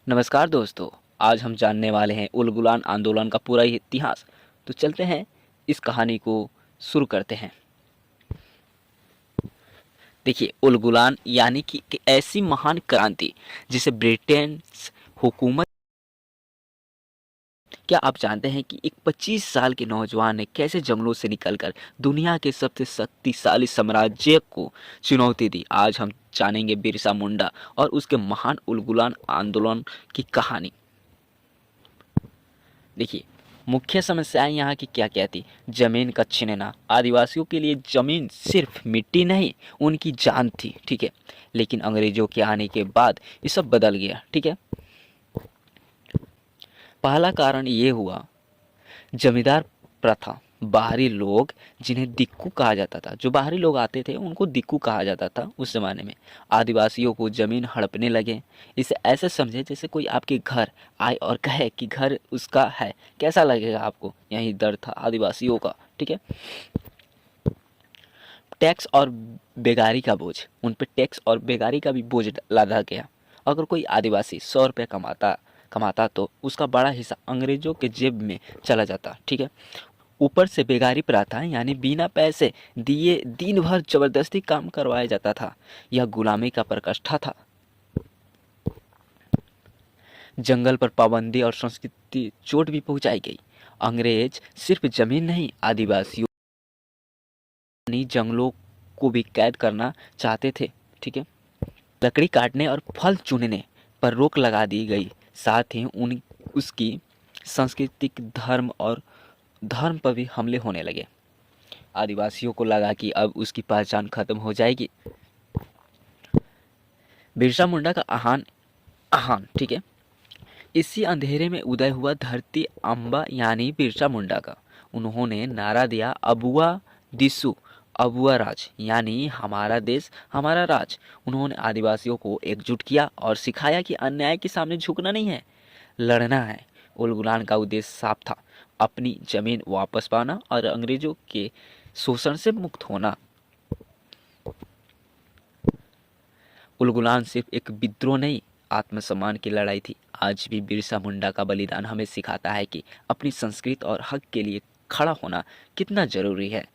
नमस्कार दोस्तों। आज हम जानने वाले हैं उलगुलान आंदोलन का पूरा इतिहास। तो चलते हैं, इस कहानी को शुरू करते हैं। देखिए, उलगुलान यानी कि ऐसी महान क्रांति जिसे ब्रिटेन हुकूमत। क्या आप जानते हैं कि एक 25 साल के नौजवान ने कैसे जंगलों से निकलकर दुनिया के सबसे शक्तिशाली साम्राज्य को चुनौती दी? आज हम जानेंगे बिरसा मुंडा और उसके महान उलगुलान आंदोलन की कहानी। देखिए, मुख्य समस्याएं यहाँ की क्या क्या थी? जमीन का छीनना। आदिवासियों के लिए जमीन सिर्फ मिट्टी नहीं, उनकी जान थी। ठीक है, लेकिन अंग्रेजों के आने के बाद ये सब बदल गया। ठीक है, पहला कारण ये हुआ जमींदार प्रथा। बाहरी लोग, जिन्हें दिक्कू कहा जाता था, जो बाहरी लोग आते थे उनको दिक्कू कहा जाता था उस ज़माने में। आदिवासियों को ज़मीन हड़पने लगे। इसे ऐसे समझे जैसे कोई आपके घर आए और कहे कि घर उसका है। कैसा लगेगा आपको? यही दर्द था आदिवासियों का। ठीक है, टैक्स और बेगारी का बोझ। उन पे टैक्स और बेगारी का भी बोझ लादा गया। अगर कोई आदिवासी 100 रुपये कमाता कमाता तो उसका बड़ा हिस्सा अंग्रेजों के जेब में चला जाता। ठीक है, ऊपर से बेगारी प्रथा यानी बिना पैसे दिए दिन भर जबरदस्ती काम करवाया जाता था। यह गुलामी का प्रकोष्ठा था। जंगल पर पाबंदी और संस्कृति चोट भी पहुंचाई गई। अंग्रेज सिर्फ जमीन नहीं, आदिवासियों यानी जंगलों को भी कैद करना चाहते थे। ठीक है, लकड़ी काटने और फल चुनने पर रोक लगा दी गई। साथ ही उन उसकी सांस्कृतिक धर्म पर भी हमले होने लगे। आदिवासियों को लगा कि अब उसकी पहचान खत्म हो जाएगी। बिरसा मुंडा का आहान आहान ठीक है, इसी अंधेरे में उदय हुआ धरती अम्बा यानी बिरसा मुंडा का। उन्होंने नारा दिया, अबुआ दिसु अबुआ राज, यानी हमारा देश हमारा राज। उन्होंने आदिवासियों को एकजुट किया और सिखाया कि अन्याय के सामने झुकना नहीं है, लड़ना है। उलगुलान का उद्देश्य साफ था, अपनी जमीन वापस पाना और अंग्रेजों के शोषण से मुक्त होना। उलगुलान सिर्फ एक विद्रोह नहीं, आत्मसम्मान की लड़ाई थी। आज भी बिरसा मुंडा का बलिदान हमें सिखाता है कि अपनी संस्कृति और हक के लिए खड़ा होना कितना जरूरी है।